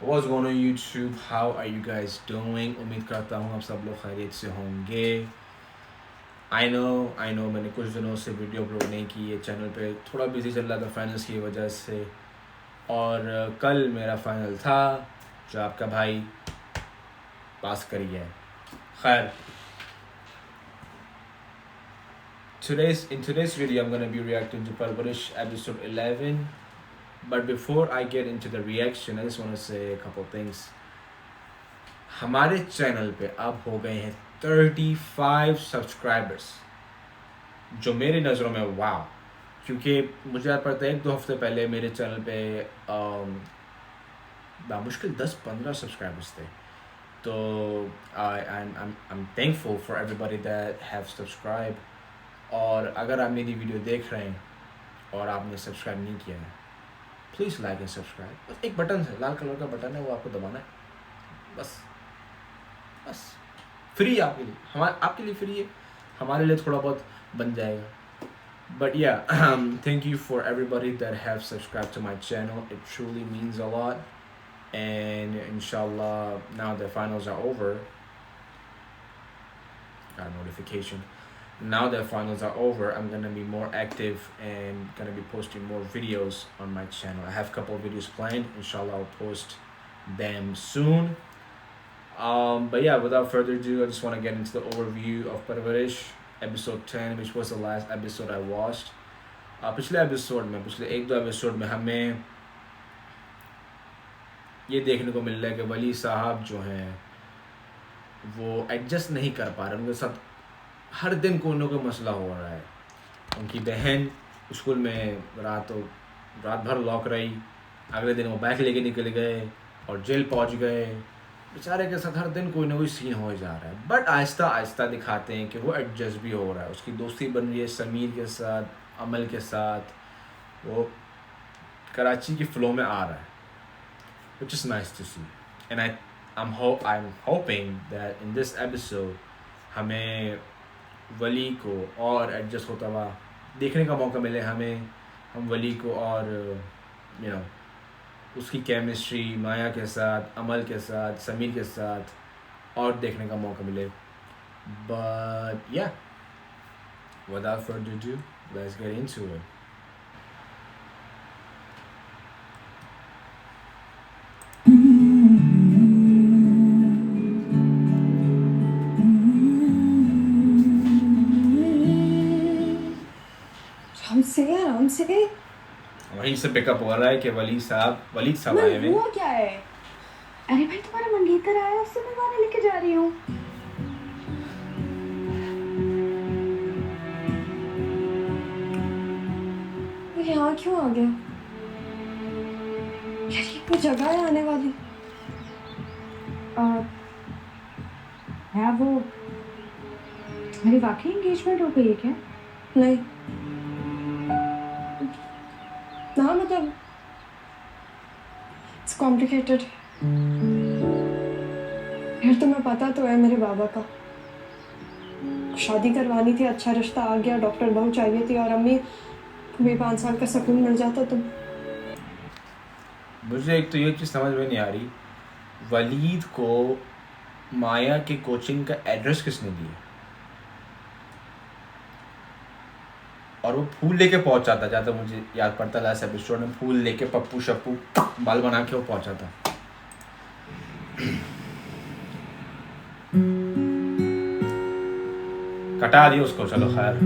What's going on YouTube? How are you guys doing? उम्मीद करता हूँ आप सब लोग खैरियत से होंगे। I know मैंने कुछ दिनों से वीडियो अपलोड नहीं की है चैनल पे, थोड़ा बिजी चल रहा था फाइनल्स की वजह से। और कल मेरा फाइनल था जो आपका भाई पास कर गया है। खैर, in today's video I'm gonna be reacting to Parvarish episode 11. But before I get into the reaction, I just want to say a couple things. हमारे चैनल पे अब हो गए हैं 35 सब्सक्राइबर्स, जो मेरी नज़रों में वाव, क्योंकि मुझे याद पड़ता है 1-2 हफ्ते पहले मेरे चैनल पे बामुश्किल 10-15 सब्सक्राइबर्स थे। तो I'm thankful for everybody that have subscribed. और अगर आप मेरी वीडियो देख रहे हैं और आपने सब्सक्राइब नहीं किया है, प्लीज़ लाइक एंड सब्सक्राइब। बस एक बटन है, लाल कलर का बटन है, वो आपको दबाना है, बस फ्री आपके लिए, आपके लिए फ्री है, हमारे लिए थोड़ा बहुत बन जाएगा। But yeah, thank you for everybody that have subscribed to my channel. It truly means a lot. And inshallah, now the finals are over. Got a notification. Now that finals are over, I'm gonna be more active and gonna be posting more videos on my channel. I have a couple of videos planned. Inshallah, I'll post them soon. But yeah, without further ado, I just want to get into the overview of Parvarish episode 10, which was the last episode I watched. पिछले 1-2 episode में हमें ये देखने को मिल रहा है कि वली साहब जो हैं वो एडजस्ट नहीं कर पा रहे, उनके साथ हर दिन कोई ना कोई मसला हो रहा है। उनकी बहन स्कूल में रात भर लॉक रही, अगले दिन वो बाइक लेके निकल गए और जेल पहुंच गए। बेचारे के साथ हर दिन कोई ना कोई सीन हो जा रहा है, बट आहिस्ता आहिस्ता दिखाते हैं कि वो एडजस्ट भी हो रहा है। उसकी दोस्ती बन रही है समीर के साथ, अमल के साथ, वो कराची की फ़्लो में आ रहा है, which is nice to see. And I'm hoping that in this episode हमें वली को और एडजस्ट होता हुआ देखने का मौका मिले, हम वली को और उसकी केमिस्ट्री माया के साथ, अमल के साथ, समीर के साथ और देखने का मौका मिले। But yeah, without further ado, let's get into it. आराम से वहीं से पिकअप हो रहा है कि वलीद साहब आए हैं। हुआ क्या है? अरे भाई, तुम्हारा मंगेतर आया, उससे मिलवाने लेके जा रही हूँ। यहाँ क्यों आ गया? यार ये कोई जगह है आने वाली? है वो मेरी वाकई एंगेजमेंट हो गई है क्या? नहीं ना, मतलब इट्स कॉम्प्लिकेटेड। यार तुम्हें पता तो है मेरे बाबा का, शादी करवानी थी, अच्छा रिश्ता आ गया, डॉक्टर बहू चाहिए थी, और अम्मी तुम्हें 5 साल का सुकून मिल जाता। तुम मुझे एक तो ये चीज़ समझ में नहीं आ रही, वलीद को माया के कोचिंग का एड्रेस किसने दिया? और वो फूल लेके पहुंचा था, जहाँ तक मुझे याद पड़ता लास्ट एपिसोड में, फूल लेके पप्पू शप्पू बाल बना के वो पहुंचा था। कटा दिया उसको, चलो खैर।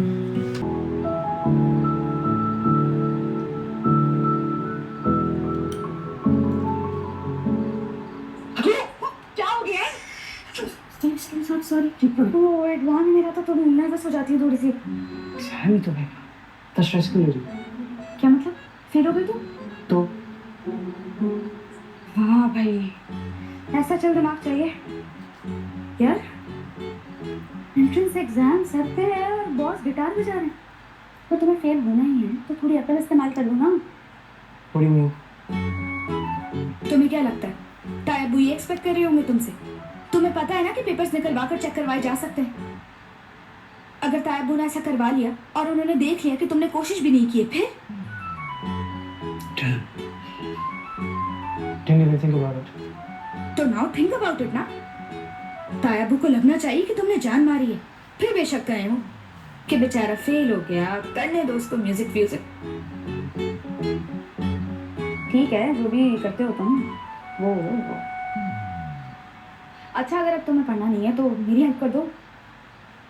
क्या हो गया? सॉरी, वो एडवांस मेरा तो तुम नर्वस हो जाती है थोड़ी सी। सहमी तो है, तो स्ट्रेस क्यों ले रही? क्या मतलब? फेल हो गई तुम? तो वाह भाई, ऐसा चल दिमाग चाहिए यार। एंट्रेंस एग्जाम सर पे है और बॉस गिटार बजा रहे हैं, तो तुम्हें फेल होना ही है तो थोड़ी अकल इस्तेमाल कर लो ना। थोड़ी नहीं। तुम्हें क्या लगता है ताया बुई एक्सपेक्ट कर रही होंगे तुमसे? तुम्हें पता है ना कि पेपर्स निकलवा कर चेक करवाए जा सकते हैं। अगर तायबू ने ऐसा करवा लिया और उन्होंने देख लिया कि तुमने कोशिश भी नहीं की, फिर didn't even think about it. तो नाउ थिंक अबाउट इट ना। तायाबू को लगना चाहिए कि तुमने जान मारी है। फिर बेशक गए हो कि बेचारा फेल हो गया, करने दो उसको म्यूजिक फ्यूजिक। ठीक है, जो भी करते हो तुम वो। अच्छा, अगर अब तुम्हें पढ़ना नहीं है तो मेरी हेल्प कर दो,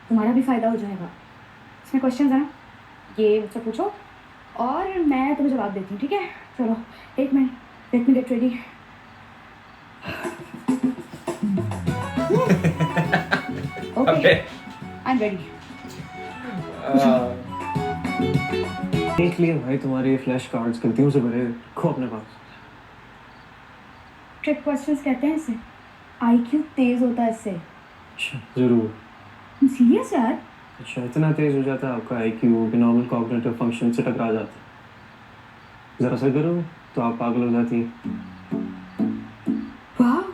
तुम्हारा भी फायदा हो जाएगा। इसमें क्वेश्चंस हैं, ये मुझसे पूछो और मैं तुम्हें जवाब देती हूँ, ठीक है? चलो एक minute, let me get ready. Okay, I am ready. देख लिए भाई तुम्हारे फ्लैश कार्ड्स, गलतियों से भरे, रखो अपने पास। ट्रिक क्वेश्चंस कहते हैं इसे। आईक्यू तेज होता है इससे। अच्छा, जरूर। सीरियस यार? अच्छा, इतना तेज हो जाता है आपका आईक्यू कि नॉर्मल कॉग्निटिव फंक्शन से टकरा जाता है। जरा सा करो तो आप पागल हो जाती हैं। Wow.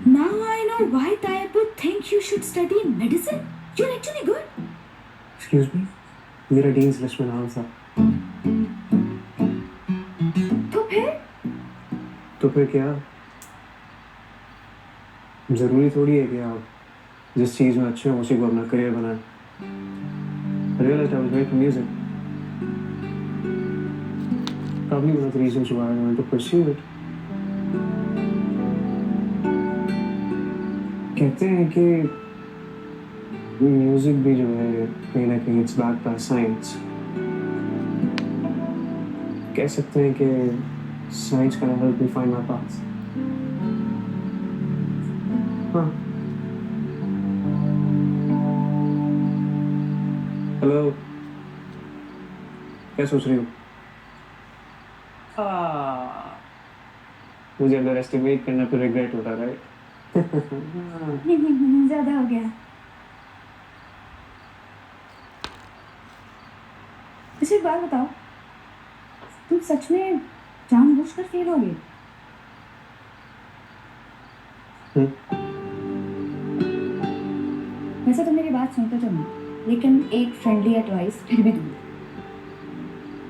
Now I know why Tayabu think you should study medicine. You're actually good. Excuse me, मेरा डीन्स लिस्ट में नाम था। तो फिर क्या, जरूरी थोड़ी है कि आप जिस चीज में अच्छे हो उसी को अपना करियर बनाएं। I realized I was great at music. Probably one of the reasons why I wanted to pursue it. कहते हैं कि म्यूजिक भी जो है कहीं ना कहीं इट्स बैक्ड बाय साइंस। कह सकते हैं कि science can help me find my path. हाँ। हेलो, क्या सोच रही हो? मुझे अंडर एस्टिमेट करना पे रिग्रेट होता है, राइट? नहीं, ज्यादा हो गया। मुझे एक बात बताओ, तुम सच में जानबूझकर फेल होगे? वैसे तो मेरी बात सुनते तो नहीं, लेकिन एक फ्रेंडली एडवाइस फिर भी दूंगी।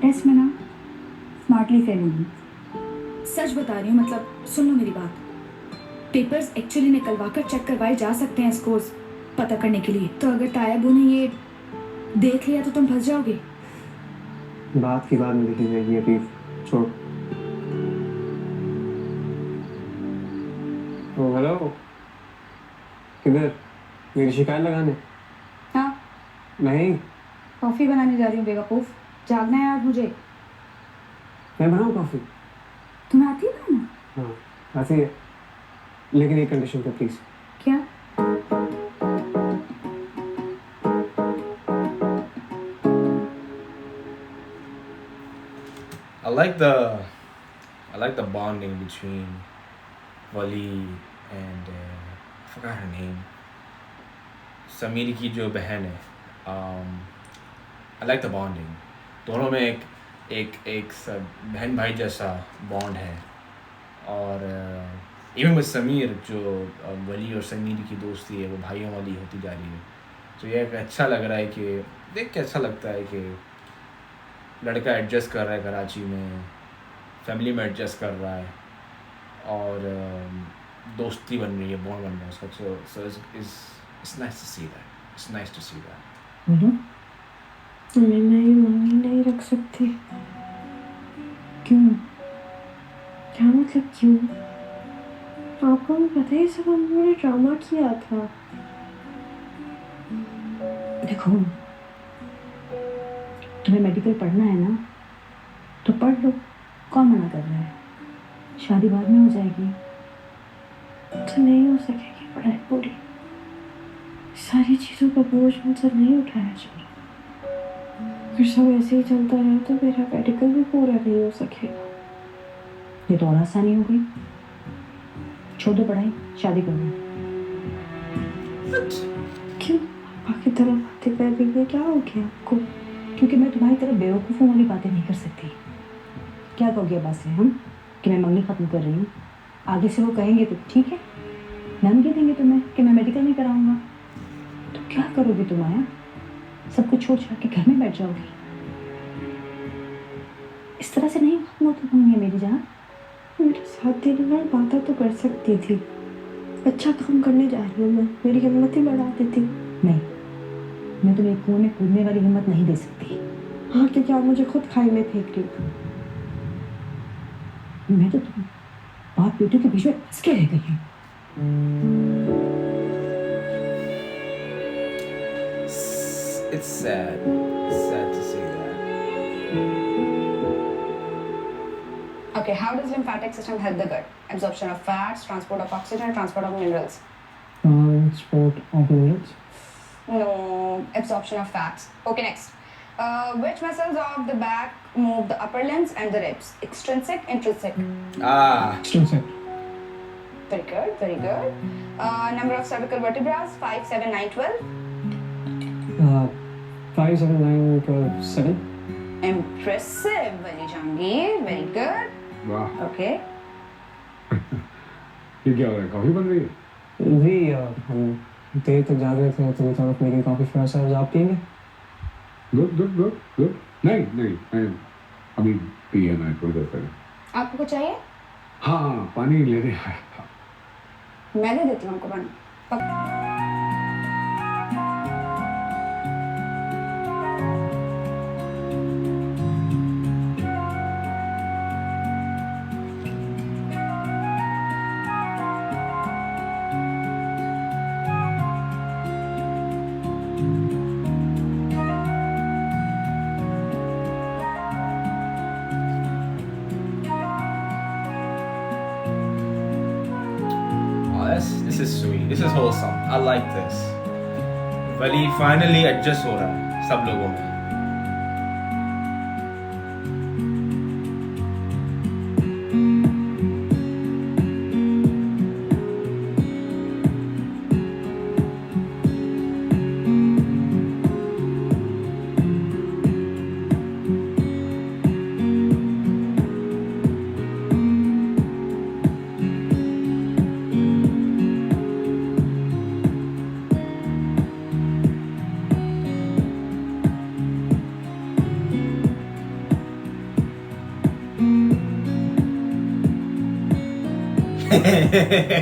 टेस्ट में ना स्मार्टली फेल होगी। सच बता रही हूँ, मतलब सुन लो मेरी बात। पेपर्स एक्चुअली निकलवा कर चेक करवाए जा सकते हैं स्कोर्स पता करने के लिए। तो अगर तायाबू ने ये देख लिया तो तुम फंस जाओगे। बात की बात में देखी जाएगी, अभी छोड़। ओ हेलो, किधर? मेरी शिकायत लगाने? हाँ, नहीं, कॉफी बनाने जा रही हूँ बेवकूफ। जागना है आज मुझे। मैं बनाऊँ कॉफी? तुम्हें आती है बनाना? हाँ आती है, लेकिन एक कंडीशन पे प्लीज। क्या? I like the bonding between Wali and I forgot her name. Sameer की जो बहन है, I like the bonding. दोनों में एक सब बहन भाई जैसा बॉन्ड है। और इवन with समीर, जो वली और समीर की दोस्ती है वो भाइयों वाली होती जा रही है। तो ये अच्छा लग रहा है कि देख के अच्छा लगता है कि लड़का एडजस्ट कर रहा है कराची में, फैमिली में एडजस्ट कर रहा है और दोस्ती बन रही है, बॉन्ड बन रहा है उसका। So it's nice to see that, it's nice to see that. मैं मेरी मम्मी नहीं रख सकती। क्यों? क्या मतलब क्यों? आपको भी पता है सब हमने ड्रामा किया था। देखो, तुम्हें मेडिकल पढ़ना है ना तो पढ़ लो, कौन मना कर रहा है? शादी बाद में हो जाएगी तो नहीं हो सकेगी पढ़ाई पूरी। सारी चीज़ों का बोझ मुझसे नहीं उठाया जा रहा। फिर सब ऐसे ही चलता रहा तो मेरा मेडिकल भी पूरा नहीं हो सकेगा। ये तो और आसानी हो गई। छोड़ दो पढ़ाई, शादी कर लो। क्यों बाकी तरह बातें कर रही है? क्या हो गया आपको? क्योंकि मैं तुम्हारी तरह बेवकूफ़ों वाली बातें नहीं कर सकती। क्या कहोगे अब से हम कि मैं मंगनी ख़त्म कर रही हूँ? आगे से वो कहेंगे तो ठीक है, धमकी देंगे तुम्हें कि मैं मेडिकल नहीं कराऊंगा, तो क्या करोगे तुम? आया सब कुछ छोड़ छाड़ के घर में बैठ जाओगी? इस तरह से नहीं बात होती मेरी जान। मेरे साथ देने में बातें तो कर सकती थी। अच्छा काम करने जा रही हूँ मैं, मेरी हिम्मत ही बढ़ा देती। नहीं, मैं तुम्हें कुएं में कूदने वाली हिम्मत नहीं दे सकती। हाँ, क्योंकि आप मुझे खुद खाई में फेंक रही हो। मैं तो तुम बाप बेटों के बीच में फंस के रह गई हूँ। It's sad. It's sad to see that. Okay, how does lymphatic system help the gut? Absorption of fats, transport of oxygen, transport of minerals. Transport of minerals. No, absorption of fats. Okay, next. Which muscles of the back move the upper limbs and the ribs? Extrinsic, intrinsic. Extrinsic. Very good, very good. Number of cervical vertebrae: 5, 7, 9, 12. 5, 7, 9, 12, 7. Impressive, very Jahangir, very good. वाह Okay. ये क्या हो रहा है? Coffee बन रही है? भी हम देर तक जा रहे थे तो we thought of making coffee for ourselves. आप पिएंगे? Good good good good. नहीं नहीं, मैं अभी पिए ना, थोड़ी देर पहले। आपको कुछ चाहिए? हाँ, पानी ले रहे हैं। मैं दे देती हूँ आपको पानी। This is sweet. This is wholesome. I like this. Wali finally adjust हो रहा है सब लोगों में.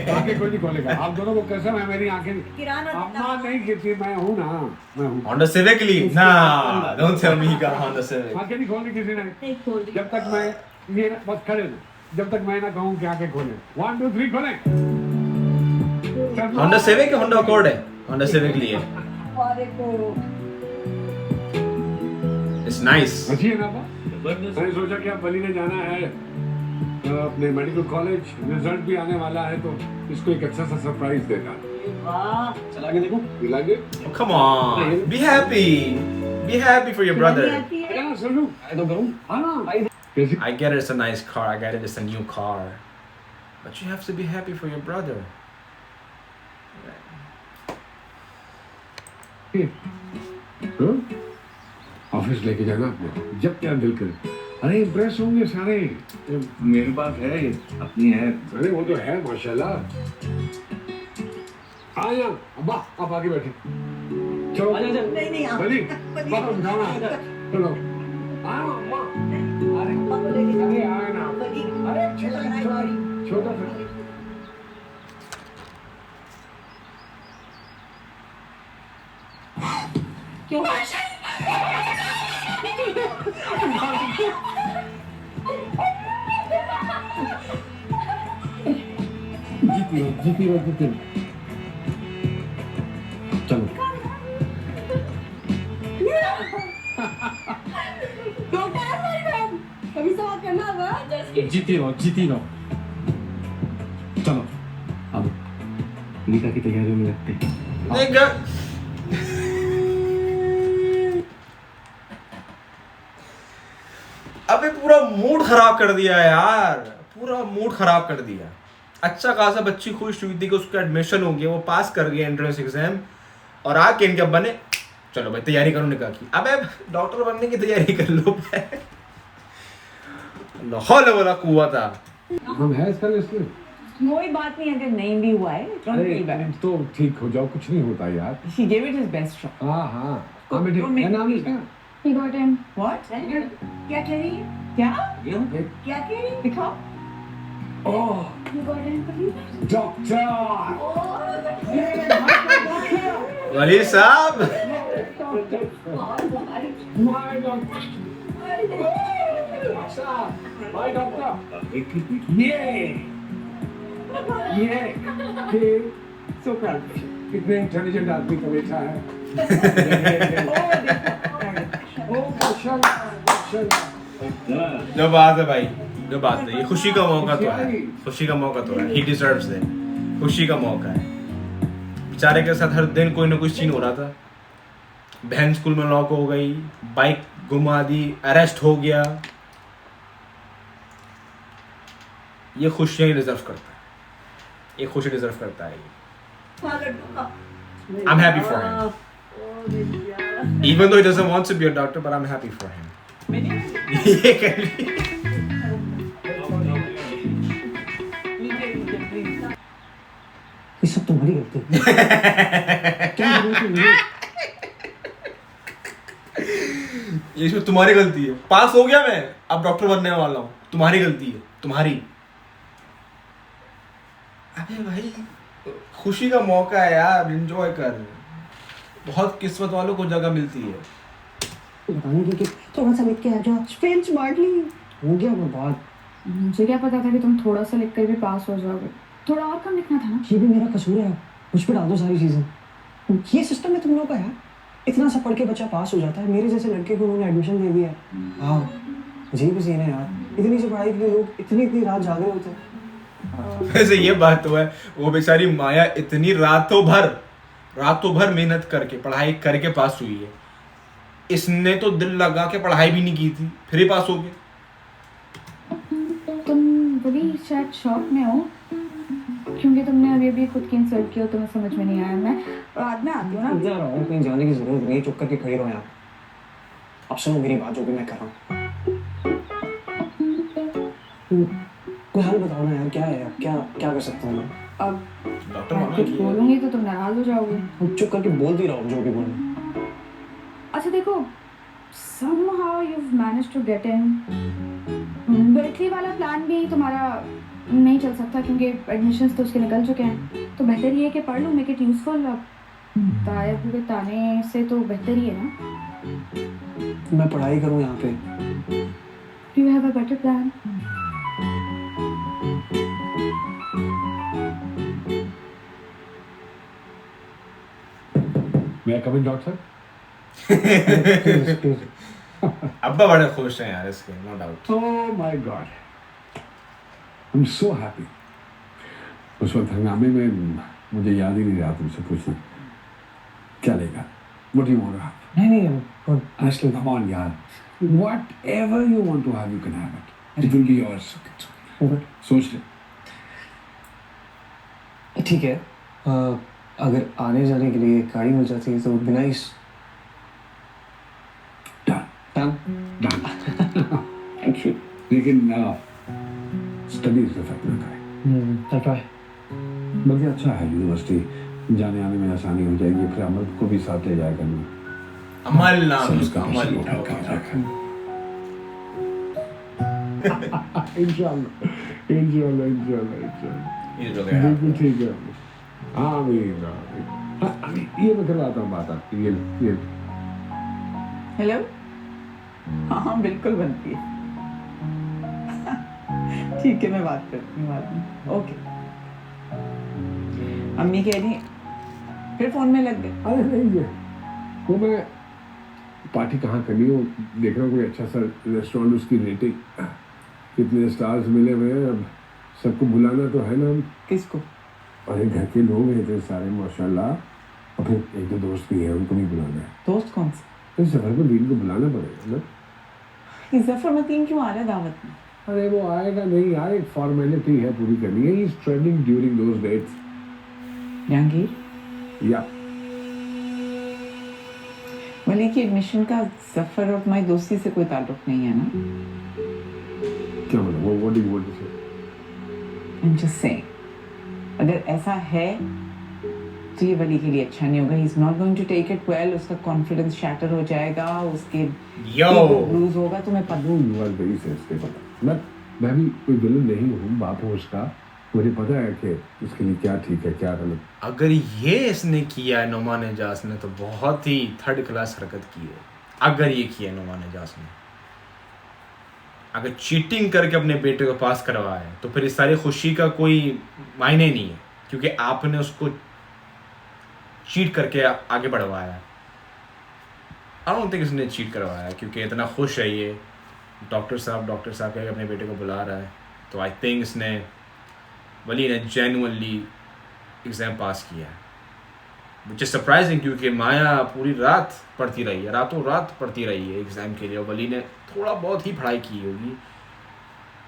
आंखें कोई नहीं खोलेगा। आप दोनों को कसम है मेरी आंखें। अम्मा नहीं गिरती, मैं हूँ ना, मैं हूँ। Honda Civic Lee? Nah, don't tell me he got Honda Civic. आंखें नहीं खोलनी किसी ने। जब तक मैं ये बस खड़े रहो। जब तक मैं ना कहूँ कि आंखें खोलें। 1, 2, 3 खोलें। Honda Civic या Honda Accord है? Honda Civic ली है. It's nice. अच्छी है ना बात? मैंने सोचा कि अब बली ने जाना है अपने मेडिकल कॉलेज, रिजल्ट भी आने वाला है तो इसको एक अच्छा सा सरप्राइज देगा। चला के देखो। मिलागे? Oh, come on. Be happy. Be happy for your brother. क्या सुनो? तो करूँ? हाँ ना। कैसी? I get it, it's a nice car. I get it, it's a new car. But you have to be happy for your brother. Office लेके जाना अपने, जब क्या दिल करे। अरे इम्प्रेस होंगे सारे। मेरे पास है, अपनी है। अरे वो तो है माशाल्लाह। आया अब्बा, आप आगे बैठे। चलो नहीं बली पापा उठाना। चलो आओ अम्मा। अरे आए ना। अरे छोटा सा क्यों? जीती हो। चलो। कभी से बात करना होगा। जीती हो। चलो अब निकाह की तैयारियों में लगते हैं। Nigga. अबे पूरा मूड खराब कर दिया यार, पूरा मूड खराब कर दिया। अच्छा खासा बच्ची खुश हुई थी कि उसका एडमिशन हो गया, वो पास कर गया एंट्रेंस एग्जाम, और आके इनके अब्बा ने चलो भाई तैयारी करो निकाह की। अबे डॉक्टर बनने की तैयारी कर लो। लाहौल वाला कुआ था। हम है इसका लिस्ट में। कोई बात नहीं, अगर नहीं भी हुआ है don't feel bad. अरे तो ठीक हो जाओ, कुछ नहीं होता यार। He gave it his best shot. हाँ बेटे, क्या नाम है इसका? He got in. What? क्या कह रही है? क्या ये क्या कह रही दिखाओ oh You got it, believe it? Doctor वली साहब माय डॉक्टर माय डॉक्टर ये so proud of you कितने इंटेलिजेंट आदमी का बेटा है ओह माशाल्लाह माशाल्लाह जो बात है भाई, जो बात है, ये खुशी का मौका तो है, खुशी का मौका तो है, ही डिजर्व्स इट, खुशी का मौका है। बेचारे के साथ हर दिन कोई ना कोई सीन हो रहा था, बहन स्कूल में लॉक हो गई, बाइक घुमा दी, अरेस्ट हो गया। ये खुशियां ही डिजर्व करता है, ये खुशी डिजर्व करता है। I'm happy for him, even though he doesn't want to be a doctor, but I'm happy for him. ये कर ली। ये सब तुम्हारी गलती है। क्या जरूरत है मेरी? ये सब तुम्हारी गलती है। पास हो गया मैं, अब डॉक्टर बनने वाला हूँ, तुम्हारी गलती है, तुम्हारी। अबे भाई खुशी का मौका है यार, एंजॉय कर। बहुत किस्मत वालों को जगह मिलती है। बताने की कि थोड़ा सा लिख के आ जा, स्पेल स्मार्टली हो गया वो बात। मुझे क्या पता था कि तुम थोड़ा सा लिख कर भी पास हो जाओगे, थोड़ा और कम लिखना था ना। ये भी मेरा कसूर है, मुझ पे डाल दो सारी चीजें। ये सिस्टम है तुम लोग का यार, इतना सा पढ़ के बच्चा पास हो जाता है। मेरे जैसे लड़के को उन्होंने एडमिशन दे दिया। हाँ अजीब ही सीन है यार, इतनी सी पढ़ाई के लिए लोग इतनी रात जाग रहे होते हैं। वैसे ये बात तो है, वो बेचारी माया इतनी रातों भर मेहनत करके पढ़ाई करके पास हुई है। इसने तो दिल लगा के पढ़ाई भी नहीं की थी, फिर ही पास हो गए। तुम बड़ी शायद शॉक में हो, क्योंकि तुमने अभी खुद की इंसल्ट की हो, तुम्हें समझ में नहीं आया। मैं बाद में आती हूँ ना। जा रहा हूँ, कहीं जाने की जरूरत नहीं, चुप करके खड़ी रहो यहाँ। अब सुनो मेरी बात, जो भी मैं कर रहा हूँ। कोई हाल बताओ ना यार, क्या है अब, क्या कर सकता हूँ मैं? अब डॉक्टर मैं कुछ बोलूंगी तो तुम नाराज हो जाओगे। अब चुप करके बोलती रहो जो भी बोलना। अच्छा देखो, somehow you've managed to get in. Berkeley वाला प्लान भी तुम्हारा नहीं चल सकता, क्योंकि एडमिशन्स तो उसके निकल चुके हैं। तो बेहतर ये है कि पढ़ लो, मेक इट यूजफुल। अब तायब के ताने से तो बेहतर ही है ना। मैं पढ़ाई करूँ यहाँ पे। Do you have a better plan? मैं कमिंग डॉक्टर अब्बा बड़े खुश हैं यार इसके, no doubt. Oh my God I am so happy. उस वक्त हंगामे में मुझे याद ही नहीं रहा तुमसे पूछना क्या लेगा। What do you want to have? नहीं Ashley, come on यार, whatever you want to have you can have it. It will be yours. सोच ले। ठीक है, अगर आने जाने के लिए गाड़ी मिल जाती है तो would be nice. Done. Done. Thank you. लेकिन स्टडीज इफेक्ट ना करें। I'll try. बल्कि अच्छा है, यूनिवर्सिटी जाने आने में आसानी हो जाएगी। फिर अमल को भी साथ ले जाया करना। अमल नाम है उसका उसका, अमल। इंशाल्लाह ये जो गया बिल्कुल ठीक है। आमीन आमीन। ये मैं करवाता हूँ बात आपकी। ये हेलो हाँ बिल्कुल बनती है ठीक है मैं बात करती हूँ बाद में। ओके अम्मी कह रही फिर फोन में लग गए। अरे नहीं है, वो मैं पार्टी कहाँ करनी हो देख रहा हूँ, कोई अच्छा सा रेस्टोरेंट, उसकी रेटिंग कितने स्टार्स मिले हुए हैं। अब सबको बुलाना तो है ना। किसको? अरे घर के लोग हैं इतने सारे माशाल्लाह, और फिर एक दो दोस्त भी हैं, उनको भी बुलाना है। दोस्त कौन से? तो सफर को दीन को बुलाना पड़ेगा ना। जफर मतीन क्यों आ रहा है दावत में? अरे वो आएगा नहीं यार, एक फॉर्मेलिटी है पूरी करनी है। He is trending during those dates. Jahangir या बोले कि एडमिशन का जफर और तुम्हारी दोस्ती से कोई ताल्लुक नहीं है ना? क्या मतलब वो what do you want to say? I'm just saying, अगर ऐसा है तो ये वली के लिए अच्छा नहीं होगा. He is not going to take it well. उसका कॉन्फिडेंस शैटर हो जाएगा, उसके Yo! लूज होगा. तुम्हें पता यू आर वेरी सेंसिटिव. मैं भी कोई विलन नहीं हूँ, बाप हूँ उसका. मुझे पता है कि उसके लिए क्या ठीक है क्या गलत. अगर ये इसने किया है नोमान एजाज ने, तो बहुत ही थर्ड क्लास हरकत की है. अगर ये किया है नोमान एजाज ने, अगर चीटिंग करके अपने बेटे को पास करवाया है, तो फिर इस सारी खुशी का कोई मायने नहीं है, क्योंकि आपने उसको चीट करके आगे बढ़वाया है. आई डोंट थिंक इसने चीट करवाया है, क्योंकि इतना खुश है ये. डॉक्टर साहब कह के अपने बेटे को बुला रहा है. तो आई थिंक इसने वली ने जेन्युइनली एग्ज़ाम पास किया है, विच इज़ सरप्राइजिंग, क्योंकि माया पूरी रात पढ़ती रही है, रातों रात पढ़ती रही है एग्ज़ाम के लिए, और वली ने थोड़ा बहुत ही पढ़ाई की होगी.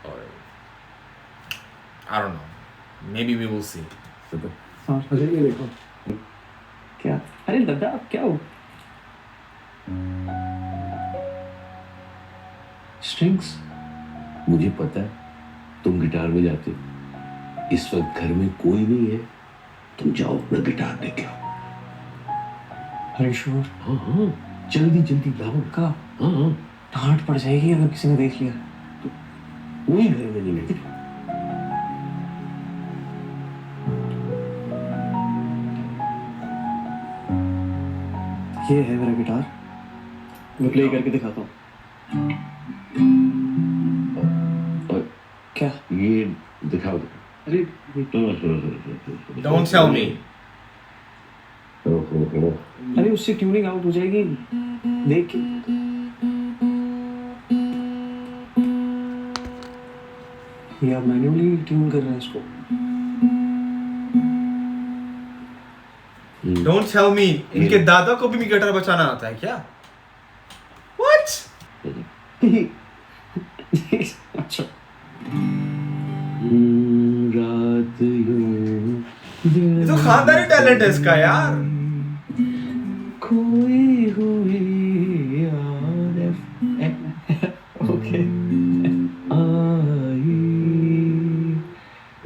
और I don't know, maybe we will see. अच्छा ये देखो क्या. अरे दादा अब क्या हो. स्ट्रिंग्स. मुझे पता है तुम गिटार में जाते हो. इस वक्त घर में कोई नहीं है, तुम जाओ अपना गिटार लेके आओ. अरे श्योर. हाँ हाँ जल्दी जल्दी लाओ. का हाँ हाँ डांट पड़ जाएगी अगर किसी ने देख लिया. कोई घर में नहीं है. ये है मेरा गिटार, मैं प्ले करके दिखाता हूँ. और क्या? ये दिखाओ. अरे डोंट टेल मी. अरे उससे ट्यूनिंग आउट हो जाएगी देख के. ये आप मैन्युअली ट्यून कर रहे हैं इसको. Don't tell me. इनके दादा को भी गिटार बजाना आता है क्या? व्हाट? अच्छा. रात यूं ये तो खानदानी टैलेंट है इसका यार. खोई हुई यार ओके. आई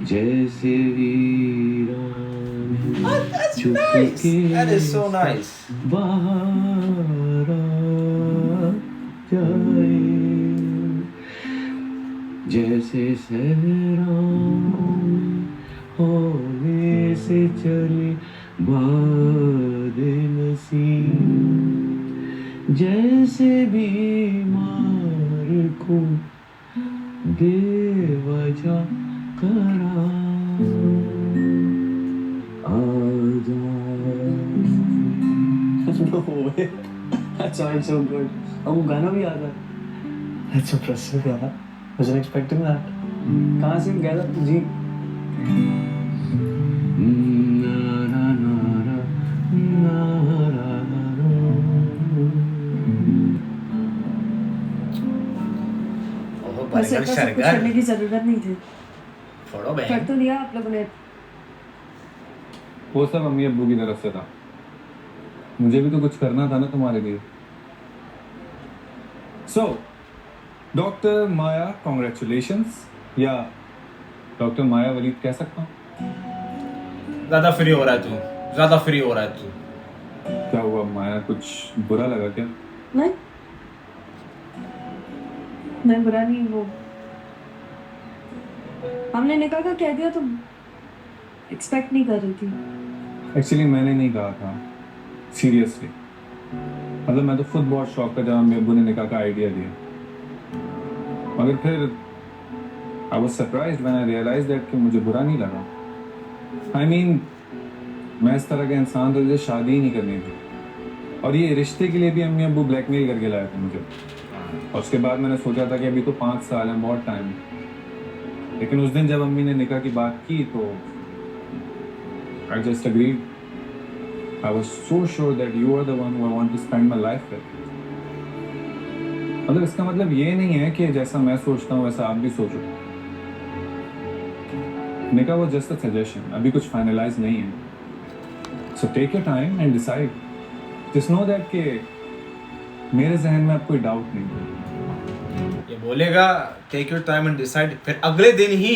जैसे वीरान Nice. That is so nice. बाहर आ जाए जैसे सहरा होने से चले बाद नसीम. जैसे बीमार को बेवजह करार No way. That sounds so good. और वो गाना भी आता है. That's impressive यार. Wasn't expecting that. कहाँ से गाया था जी? वैसे ऐसा सब कुछ करने की जरूरत नहीं थी. फोड़ो कर बहन. तो दिया आप लोगों ने. वो सब अम्मी अब्बू की तरफ से था. मुझे भी तो कुछ करना था ना तुम्हारे लिए. सो डॉक्टर माया कॉन्ग्रेचुलेशंस, या डॉक्टर माया वलीद कह सकता हूँ. ज्यादा फ्री हो रहा है तू. ज्यादा फ्री हो रहा है तू. क्या हुआ माया, कुछ बुरा लगा क्या? नहीं, मैं बुरा नहीं. वो हमने निकाह का कह दिया तो एक्सपेक्ट नहीं कर रही थी. एक्चुअली मैंने नहीं कहा था, सीरियसली. मतलब मैं तो खुद बहुत शॉक था जब अम्मी अब्बू ने निकाह का आइडिया दिया. मगर फिर I was surprised when I realised that कि मुझे बुरा नहीं लगा. आई मीन मैं इस तरह का इंसान तो मुझे शादी ही नहीं करनी थी. और ये रिश्ते के लिए भी अम्मी अब्बू ब्लैकमेल करके लाए थे मुझे. और उसके बाद मैंने सोचा था कि अभी तो 5 साल हैं, बहुत टाइम है. लेकिन उस दिन जब अम्मी ने निकाह की बात की तो I just agreed. I was so sure that you are the one who I want to spend my life with. मतलब इसका मतलब ये नहीं है कि जैसा मैं सोचता हूँ वैसा आप भी सोचो. निकाह वो जस्ट अ सजेशन, अभी कुछ फाइनलाइज नहीं है. So take your time and decide. Just know that कि मेरे जहन में अब कोई डाउट नहीं है. ये बोलेगा take your time and decide, फिर अगले दिन ही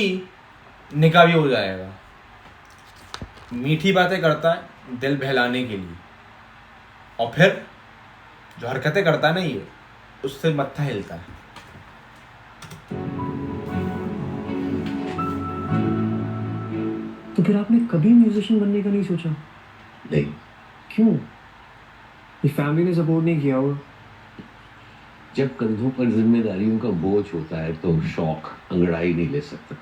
निकाह भी हो जाएगा. मीठी बातें करता है, दिल बहलाने के लिए, और फिर जो हरकतें करता है ना ये, उससे मत्था हिलता है। तो फिर आपने कभी म्यूजिशियन बनने का नहीं सोचा? नहीं, क्यों? ये फैमिली ने सपोर्ट नहीं किया होगा? जब कंधों पर जिम्मेदारियों का बोझ होता है तो शौक अंगड़ाई नहीं ले सकता।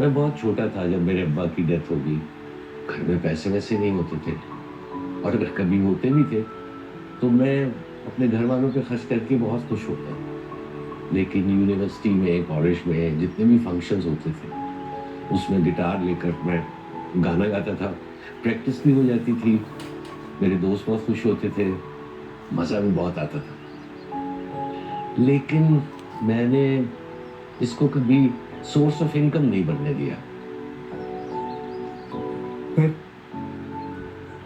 मैं बहुत छोटा था जब मेरे अब्बा की डेथ हो गई। घर में पैसे वैसे नहीं होते थे, और अगर कभी होते भी थे तो मैं अपने घर वालों पे खर्च करके बहुत खुश होता। लेकिन यूनिवर्सिटी में, कॉलेज में जितने भी फंक्शंस होते थे उसमें गिटार लेकर मैं गाना गाता था। प्रैक्टिस भी हो जाती थी, मेरे दोस्त बहुत खुश होते थे, मज़ा भी बहुत आता था। लेकिन मैंने इसको कभी सोर्स ऑफ इनकम नहीं बनने दिया।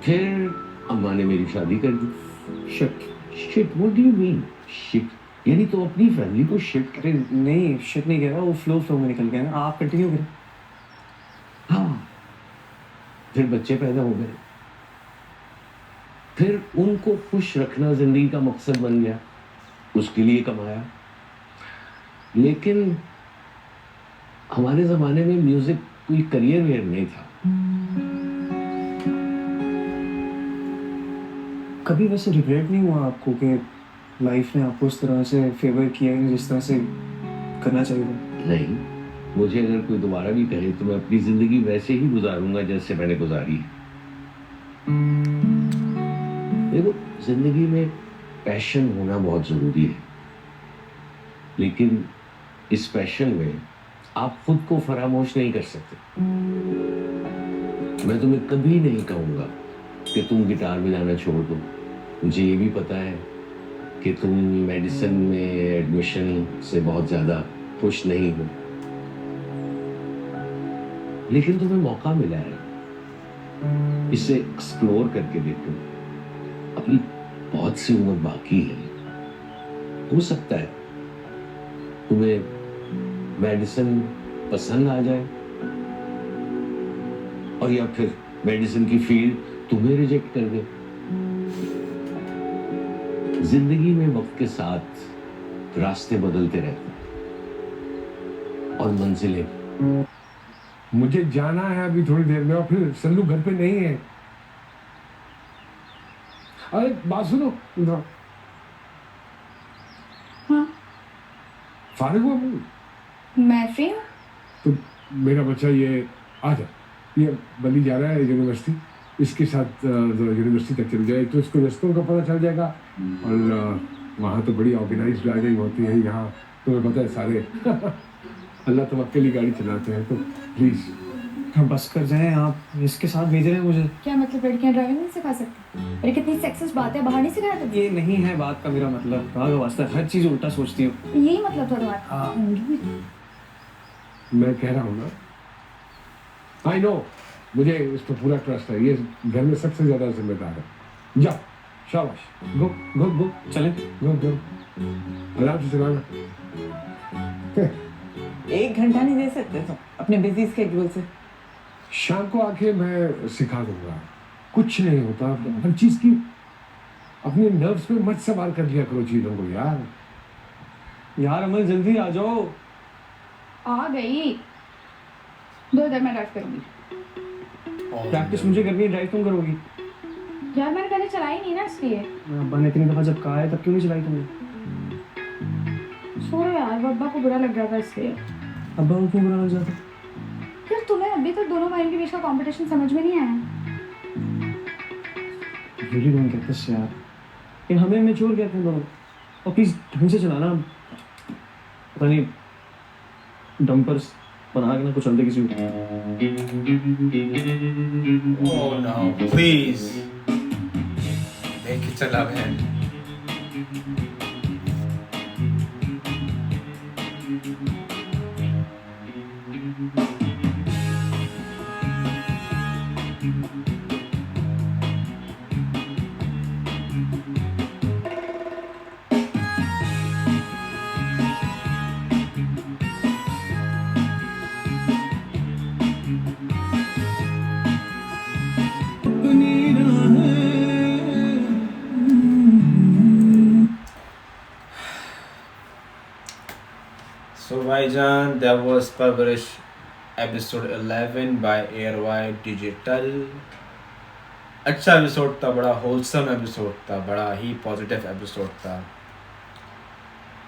फिर अम्मा ने मेरी शादी कर दी। Shit, what do you mean shit? यानी तो अपनी फैमिली को शिट? अरे नहीं, शिट नहीं कह रहा, वो फ्लो में निकल गया ना। आप कंटिन्यू करें। हाँ, फिर बच्चे पैदा हो गए, फिर उनको खुश रखना जिंदगी का मकसद बन गया, उसके लिए कमाया। लेकिन हमारे जमाने में म्यूजिक कोई करियर वेयर नहीं था। कभी वैसे रिग्रेट नहीं हुआ आपको कि लाइफ ने आपको उस तरह से फेवर किया है जिस तरह से करना चाहिए था? नहीं, मुझे अगर कोई दोबारा भी कहे तो मैं अपनी जिंदगी वैसे ही गुजारूंगा जैसे मैंने गुजारी है। देखो, जिंदगी में पैशन होना बहुत जरूरी है, लेकिन इस पैशन में आप खुद को फरामोश नहीं कर सकते। मैं तुम्हें कभी नहीं कहूंगा कि तुम गिटार बजाना छोड़ दो। मुझे ये भी पता है कि तुम मेडिसिन में एडमिशन से बहुत ज़्यादा खुश नहीं हो, लेकिन तुम्हें मौका मिला है, इसे एक्सप्लोर करके देखो। अपनी बहुत सी उम्र बाकी है, हो सकता है तुम्हें मेडिसिन पसंद आ जाए, और या फिर मेडिसिन की फील्ड तुम्हें रिजेक्ट कर दे। जिंदगी में वक्त के साथ रास्ते बदलते रहते हैं और मंजिलें। मुझे जाना है अभी थोड़ी देर में, और फिर सल्लू घर पे नहीं है। अरे बात सुनो, इधर हाँ, फारिग हुआ मुझे मैं फ्री हूँ। तो मेरा बच्चा ये आ जा, ये बली जा रहा है यूनिवर्सिटी, इसके साथ यूनिवर्सिटी तक चल जाए तो इसको रास्तों का पता चल जाएगा। और वहाँ तो बड़ी ऑर्गेनाइज्ड गाड़ी होती है, यहाँ तुम्हें पता है सारे अल्लाह तो अकेली गाड़ी चलाते हैं। तो प्लीज हाँ, बस कर जाएं आप, इसके साथ भेज रहे हैं मुझे। क्या मतलब लड़कियां ड्राइविंग नहीं सिखा सकती? अरे कितनी सेक्सिस्ट बात है, बाहर नहीं सिखाया तुम? ये नहीं है बात का मेरा मतलब, कहा का वास्ता, हर चीज उल्टा सोचती हो। यही मतलब था तुम्हारा? हाँ। मैं कह रहा हूँ ना, आई नो, मुझे इस पर पूरा ट्रस्ट है, ये घर में सबसे ज्यादा जिम्मेदार है। जाओ, शाबाश, गो गो गो, चले गो गो, आराम से चलाना। 1 घंटा नहीं दे सकते तुम अपने बिजी स्केड्यूल से? शाम को आके मैं सिखा दूंगा, कुछ नहीं होता। हर चीज की अपने नर्व्स पे मत सवार कर लिया करो चीजों को यार। यार अमल जल्दी आ जाओ। आ गई, 2 इधर मैं ड्राइव करूंगी। प्रैक्टिस मुझे करनी है, ड्राइव तुम करोगी? यार मैंने पहले चलाई नहीं ना, इसलिए। अब्बा ने इतनी दफा जब कहा है तब क्यों नहीं चलाई तुमने? छोड़ो यार, अब्बा को बुरा लग रहा था इसलिए। अब्बा को क्यों बुरा लग जाता? यार तुम्हें अभी तक दोनों भाइयों के बीच का कंपटीशन समझ में नहीं आया? रियली डोंट गेट दिस यार, ये हमें मैच्योर कहते हैं दोनों। और प्लीज ढंग से चलाना, पता नहीं डंपर्स बना के ना कुछ चलते किसी को। ओह नो, प्लीज देख के चला बहन। भाईजान, that was published episode 11 by Airwide Digital. अच्छा एपिसोड था, बड़ा होलसम एपिसोड था, बड़ा ही पॉजिटिव एपिसोड था।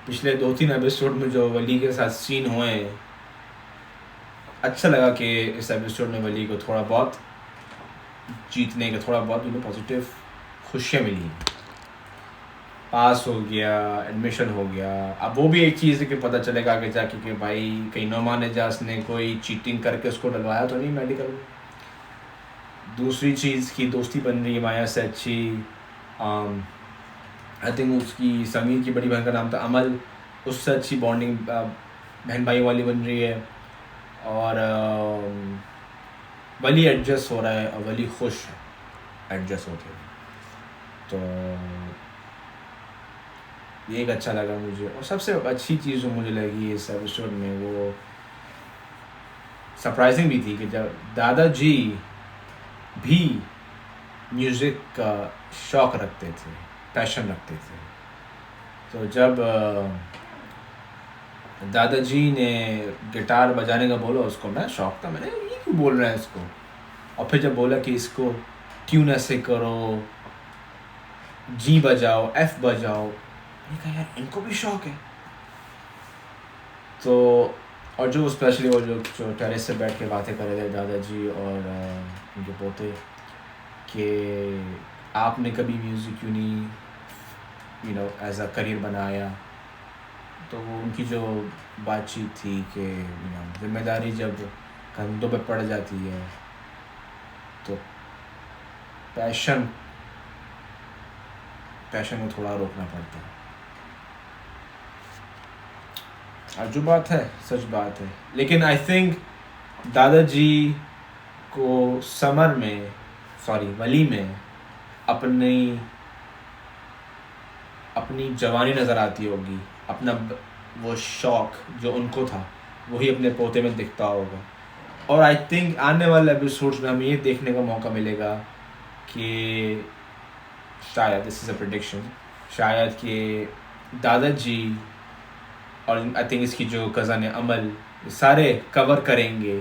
पिछले 2-3 एपिसोड में जो वली के साथ सीन हुए, अच्छा लगा कि इस एपिसोड में वली को थोड़ा बहुत जीतने का, थोड़ा बहुत पॉजिटिव खुशियाँ मिली। पास हो गया, एडमिशन हो गया। अब वो भी एक चीज़ है कि पता चलेगा आगे जाके कि भाई कहीं नौमान एजाज ने कोई चीटिंग करके उसको डलवाया तो नहीं मेडिकल में। दूसरी चीज़ की दोस्ती बन रही है माया से अच्छी। आई थिंक उसकी समीर की बड़ी बहन का नाम था अमल, उससे अच्छी बॉन्डिंग बहन भाई वाली बन रही है। और वली एडजस्ट हो रहा है और वली खुश है एडजस्ट होते हैं, तो ये एक अच्छा लगा मुझे। और सबसे अच्छी चीज़ जो मुझे लगी इस एपिसोड में, वो सरप्राइजिंग भी थी कि जब दादाजी भी म्यूज़िक का शौक़ रखते थे, पैशन रखते थे, तो जब दादाजी ने गिटार बजाने का बोला उसको, मैं शौक था, मैंने ये क्यों बोल रहा है इसको। और फिर जब बोला कि इसको ट्यून ऐसे करो, जी बजाओ, एफ बजाओ, मैंने कहा यार इनको भी शौक है। तो और जो स्पेशली वो जो टेरेस से बैठ के बातें कर रहे थे दादाजी और उनके पोते, कि आपने कभी म्यूज़िक क्यों नहीं एज अ करियर बनाया। तो वो उनकी जो बातचीत थी कि जिम्मेदारी जब कंधों पे पड़ जाती है तो पैशन को थोड़ा रोकना पड़ता है। और जो बात है सच बात है। लेकिन आई थिंक दादाजी को वली में अपनी जवानी नज़र आती होगी, अपना वो शौक़ जो उनको था वही अपने पोते में दिखता होगा। और आई थिंक आने वाले एपिसोड्स में हमें ये देखने का मौका मिलेगा कि शायद, दिस इज़ अ प्रेडिक्शन, शायद कि दादाजी और आई थिंक इसकी जो कज़न है अमल, सारे कवर करेंगे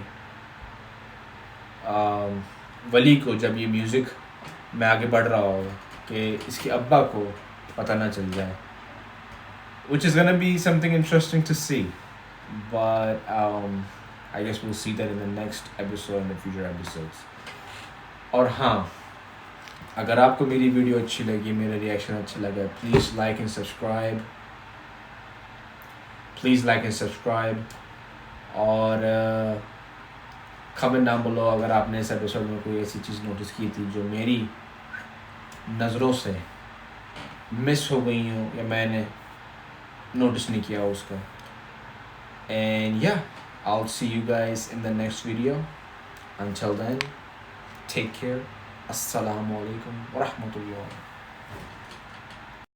वली को जब ये म्यूज़िक में आगे बढ़ रहा होगा, कि इसके अब्बा को पता ना चल जाए, which is gonna be something interesting to see, but I guess we'll see that in the next episode and the future episodes. और हाँ, अगर आपको मेरी वीडियो अच्छी लगी, मेरा रिएक्शन अच्छा लगा, प्लीज़ लाइक एंड सब्सक्राइब और कमेंट डाउन बिलो अगर आपने इस एपिसोड में कोई ऐसी चीज़ नोटिस की थी जो मेरी नज़रों से मिस हो गई हो या मैंने नोटिस नहीं किया उसका। And yeah, I'll see you guys in the next video. Until then, take care. Assalamu alaikum wa rahmatullah.